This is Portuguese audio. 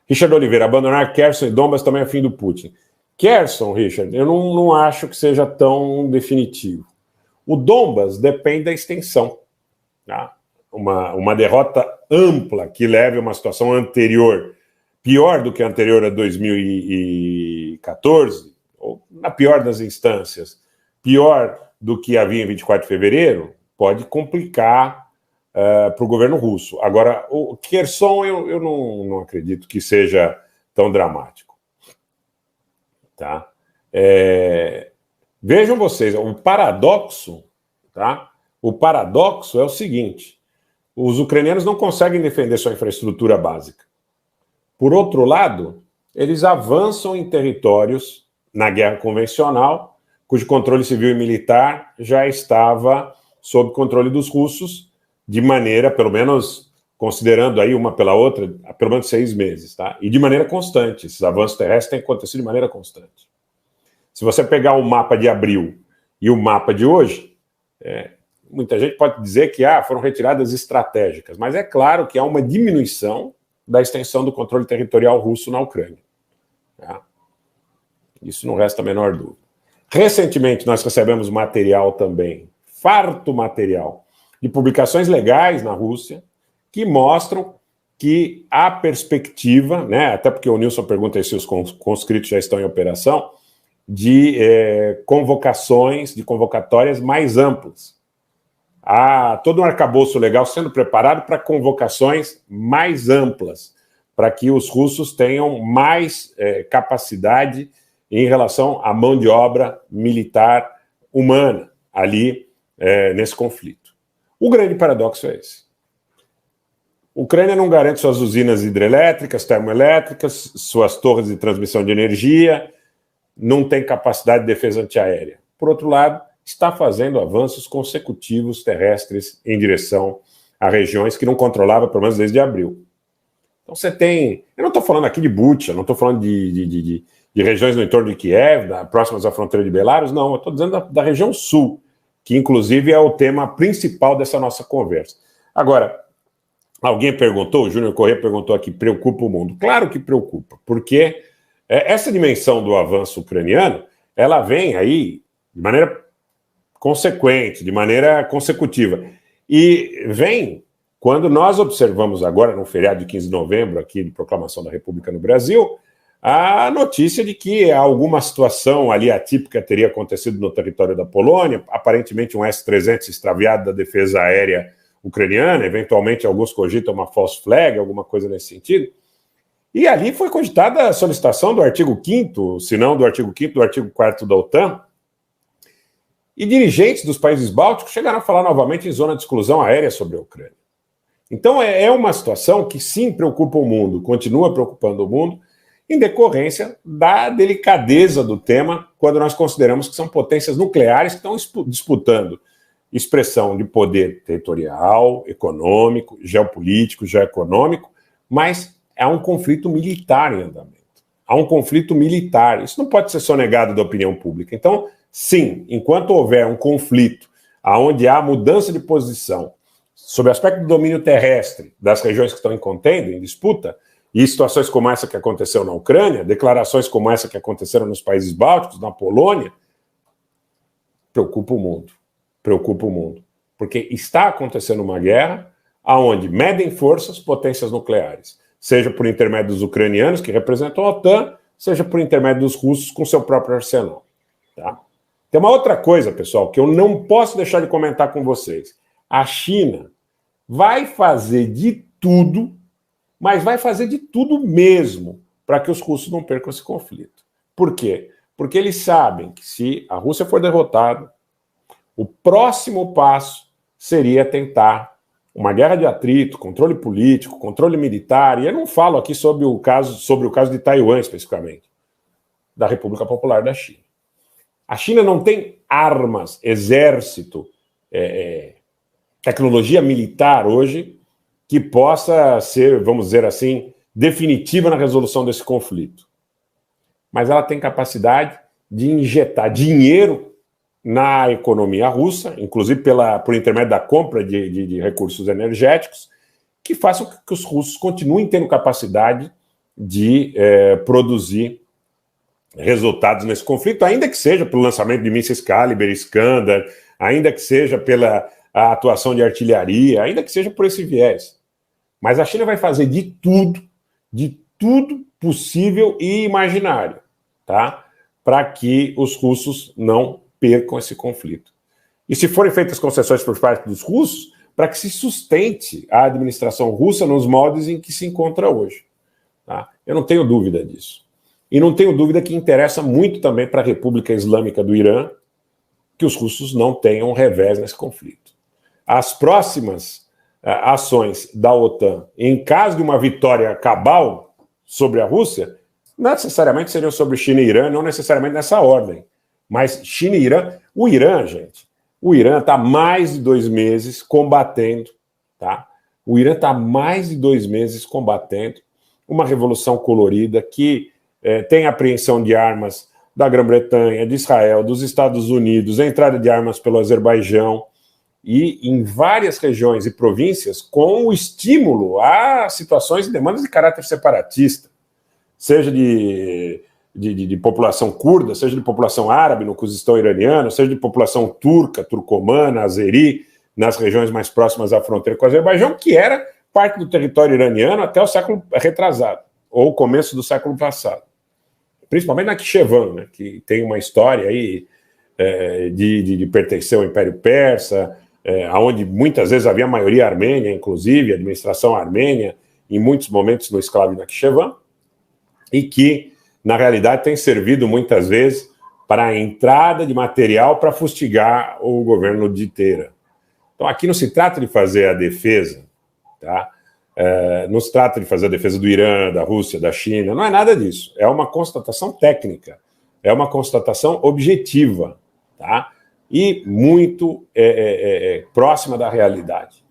Richard Oliveira, abandonar Kherson e Donbas também é fim do Putin. Kherson, Richard, eu não acho que seja tão definitivo. O Donbas depende da extensão. Tá? Uma derrota ampla que leve a uma situação anterior, pior do que a anterior a 2014, ou na pior das instâncias, pior do que havia em 24 de fevereiro, pode complicar para o governo russo. Agora, o Kherson eu não acredito que seja tão dramático. Tá? Vejam vocês, o paradoxo, tá? O paradoxo é o seguinte: os ucranianos não conseguem defender sua infraestrutura básica. Por outro lado, eles avançam em territórios na guerra convencional, cujo controle civil e militar já estava sob controle dos russos, de maneira, pelo menos, considerando aí uma pela outra, há pelo menos 6 meses, tá? E de maneira constante. Esses avanços terrestres têm acontecido de maneira constante. Se você pegar o mapa de abril e o mapa de hoje, muita gente pode dizer que foram retiradas estratégicas, mas é claro que há uma diminuição da extensão do controle territorial russo na Ucrânia. Tá? Isso não resta a menor dúvida. Recentemente nós recebemos material também, farto material, de publicações legais na Rússia, que mostram que há perspectiva, né, até porque o Nilson pergunta se os conscritos já estão em operação, de convocações, de convocatórias mais amplas. Há todo um arcabouço legal sendo preparado para convocações mais amplas, para que os russos tenham mais capacidade em relação à mão de obra militar humana ali nesse conflito. O grande paradoxo é esse. A Ucrânia não garante suas usinas hidrelétricas, termoelétricas, suas torres de transmissão de energia, não tem capacidade de defesa antiaérea. Por outro lado, está fazendo avanços consecutivos terrestres em direção a regiões que não controlava, pelo menos desde abril. Então você tem... Eu não estou falando aqui de Bucha, não estou falando de regiões no entorno de Kiev, próximas à fronteira de Belarus, não, eu estou dizendo da região sul, que inclusive é o tema principal dessa nossa conversa. Agora, alguém perguntou, o Júnior Corrêa perguntou aqui, preocupa o mundo? Claro que preocupa, porque essa dimensão do avanço ucraniano, ela vem aí de maneira consequente, de maneira consecutiva. E vem quando nós observamos agora, no feriado de 15 de novembro, aqui de proclamação da República no Brasil, a notícia de que alguma situação ali atípica teria acontecido no território da Polônia, aparentemente um S-300 extraviado da defesa aérea ucraniana, eventualmente alguns cogitam uma false flag, alguma coisa nesse sentido. E ali foi cogitada a solicitação do artigo 5º, se não do artigo 5º, do artigo 4º da OTAN, e dirigentes dos países bálticos chegaram a falar novamente em zona de exclusão aérea sobre a Ucrânia. Então é uma situação que sim preocupa o mundo, continua preocupando o mundo, em decorrência da delicadeza do tema, quando nós consideramos que são potências nucleares que estão disputando expressão de poder territorial, econômico, geopolítico, geoeconômico, mas há um conflito militar em andamento. Há um conflito militar. Isso não pode ser sonegado da opinião pública. Então, sim, enquanto houver um conflito onde há mudança de posição sob o aspecto do domínio terrestre das regiões que estão em contenda, em disputa, e situações como essa que aconteceu na Ucrânia, declarações como essa que aconteceram nos países bálticos, na Polônia, preocupa o mundo. Preocupa o mundo. Porque está acontecendo uma guerra onde medem forças potências nucleares, seja por intermédio dos ucranianos, que representam a OTAN, seja por intermédio dos russos com seu próprio arsenal. Tá? Tem uma outra coisa, pessoal, que eu não posso deixar de comentar com vocês. A China vai fazer de tudo, mas vai fazer de tudo mesmo para que os russos não percam esse conflito. Por quê? Porque eles sabem que se a Rússia for derrotada, o próximo passo seria tentar uma guerra de atrito, controle político, controle militar, e eu não falo aqui sobre o caso de Taiwan especificamente, da República Popular da China. A China não tem armas, exército, tecnologia militar hoje que possa ser, vamos dizer assim, definitiva na resolução desse conflito. Mas ela tem capacidade de injetar dinheiro na economia russa, inclusive por intermédio da compra de recursos energéticos, que façam que os russos continuem tendo capacidade de produzir resultados nesse conflito, ainda que seja pelo lançamento de mísseis Caliber, Iskander, ainda que seja pela atuação de artilharia, ainda que seja por esse viés. Mas a China vai fazer de tudo possível e imaginário, tá? Para que os russos não percam esse conflito. E se forem feitas concessões por parte dos russos, para que se sustente a administração russa nos moldes em que se encontra hoje. Tá? Eu não tenho dúvida disso. E não tenho dúvida que interessa muito também para a República Islâmica do Irã que os russos não tenham revés nesse conflito. As próximas ações da OTAN, em caso de uma vitória cabal sobre a Rússia, não necessariamente seriam sobre China e Irã, não necessariamente nessa ordem. Mas China e Irã, o Irã, gente, o Irã está mais de 2 meses combatendo, tá? O Irã está mais de 2 meses combatendo uma revolução colorida que tem apreensão de armas da Grã-Bretanha, de Israel, dos Estados Unidos, a entrada de armas pelo Azerbaijão e em várias regiões e províncias com o estímulo a situações e demandas de caráter separatista, seja de população curda, seja de população árabe no Cuzistão iraniano, seja de população turca, turcomana, azeri, nas regiões mais próximas à fronteira com o Azerbaijão, que era parte do território iraniano até o século retrasado, ou começo do século passado. Principalmente na Nakhchivan, né, que tem uma história aí de pertencer ao Império Persa, onde muitas vezes havia maioria armênia, inclusive, administração armênia, em muitos momentos no escravo de Nakhchivan, e que, na realidade, tem servido muitas vezes para a entrada de material para fustigar o governo de Teherã. Então, aqui não se trata de fazer a defesa, tá? Não se trata de fazer a defesa do Irã, da Rússia, da China, não é nada disso. É uma constatação técnica, é uma constatação objetiva, tá? E muito próxima da realidade.